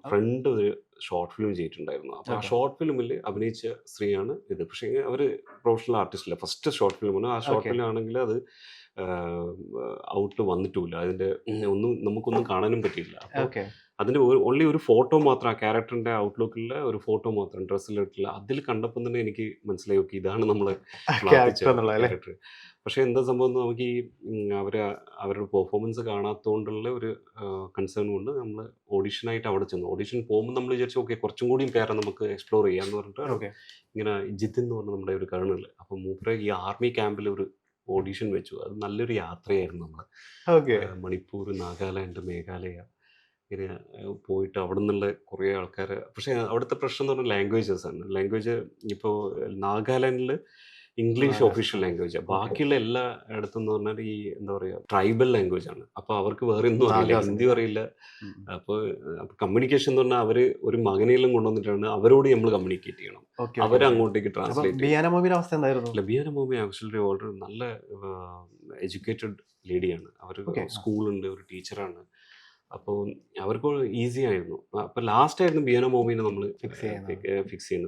Front ഒരു short film ചെയ്തിട്ടുണ്ടായിരുന്നു. അപ്പോൾ ആ ഷോർട്ട് ഫിലിമിൽ അഭിനയിച്ച സ്ത്രീയാണ് ഇത്. പക്ഷേ അവർ പ്രൊഫഷണൽ ആർട്ടിസ്റ്റ് അല്ല. ഫസ്റ്റ് ഷോർട്ട് ഫിലിമാണ്. ആ ഷോർട്ട് ഓക്കെ. ഫിലിം ആണെങ്കിൽ അത് ഔട്ട് വന്നിട്ടുമില്ല. അതിൻ്റെ ഒന്നും നമുക്കൊന്നും കാണാനും പറ്റിയില്ല. അപ്പോൾ ഓക്കെ. അതിൻ്റെ ഓൺലി ഒരു ഫോട്ടോ മാത്രം, ആ ക്യാരക്ടറിൻ്റെ ഔട്ട്ലുക്കിലെ ഒരു ഫോട്ടോ മാത്രം, ഡ്രസ്സിലിട്ടില്ല. അതിൽ കണ്ടപ്പം തന്നെ എനിക്ക് മനസ്സിലായി, ഓക്കെ, ഇതാണ് നമ്മൾ പ്രാർത്ഥിച്ച ക്യാരക്ടർ എന്നുള്ളത് അല്ലേ? ക്യാരക്ടർ. പക്ഷേ എന്താ സംഭവം എന്ന് നമുക്ക് ഈ അവരുടെ പെർഫോമൻസ് കാണാത്തതുകൊണ്ടുള്ള ഒരു കൺസേൺ കൊണ്ട് നമ്മൾ ഓഡിഷനായിട്ട് അവിടെ ചെന്നു. ഓഡിഷൻ പോകുമ്പോൾ നമ്മൾ വിചാരിച്ചു, ഓക്കെ, കുറച്ചും കൂടിയും പേരെ നമുക്ക് എക്സ്പ്ലോർ ചെയ്യാമെന്ന് പറഞ്ഞിട്ട് ഓക്കെ. ഇങ്ങനെ ജിതിൻ എന്ന് പറഞ്ഞ നമ്മുടെ ഒരു കേണൽ, അപ്പം മൂപ്പരെ ഈ ആർമി ക്യാമ്പിൽ ഒരു ഓഡിഷൻ വെച്ചു. അത് നല്ലൊരു യാത്രയായിരുന്നു. നമ്മൾ ഓക്കെ. മണിപ്പൂർ, നാഗാലാൻഡ്, മേഘാലയ ഇങ്ങനെ പോയിട്ട് അവിടെ നിന്നുള്ള കുറേ ആൾക്കാർ. പക്ഷേ അവിടുത്തെ പ്രശ്നം എന്ന് പറഞ്ഞാൽ ലാംഗ്വേജസ് ആണ്. ലാംഗ്വേജ് ഇപ്പോൾ നാഗാലാൻഡിൽ ഇംഗ്ലീഷ് ഒഫീഷ്യൽ മഹാരാഷ്ട്ര. ലാംഗ്വേജാണ്. ഓക്കെ. ബാക്കിയുള്ള എല്ലാ ഇടത്തുനിന്ന് പറഞ്ഞാൽ ഈ എന്താ പറയുക, ട്രൈബൽ ലാംഗ്വേജ് ആണ്. അപ്പോൾ അവർക്ക് വേറെ ഒന്നും അറിയില്ല, നാഗാസിന്. ഹിന്ദിയും അറിയില്ല. അപ്പോൾ കമ്മ്യൂണിക്കേഷൻ എന്ന് പറഞ്ഞാൽ അവർ ഒരു മകനെയെല്ലാം കൊണ്ടുവന്നിട്ടാണ് അവരോട് നമ്മൾ കമ്മ്യൂണിക്കേറ്റ് ചെയ്യണം. ഓക്കെ. ഓക്കെ. ഓക്കെ. അവരങ്ങോട്ടേക്ക് അപ്പൊ ട്രാൻസ്ലേറ്റ് ചെയ്യും. ബിയാന മൂവിയുടെ അവസ്ഥ എന്തായിരുന്നു? ലബിയാന മോമി ആക്ച്വലി വളരെ നല്ല എഡ്യൂക്കേറ്റഡ് ലേഡിയാണ്. അവർ ഓക്കെ. സ്കൂളുണ്ട്, ഒരു ടീച്ചറാണ്. അപ്പോൾ അവർക്ക് ഈസി ആയിരുന്നു. അപ്പോൾ ലാസ്റ്റ് ആയിരുന്നു ബിയാന മോമിനെ നമ്മൾ ഫിക്സ് ചെയ്യുന്നത്. ഫിക്സ് ചെയ്യുന്നത്.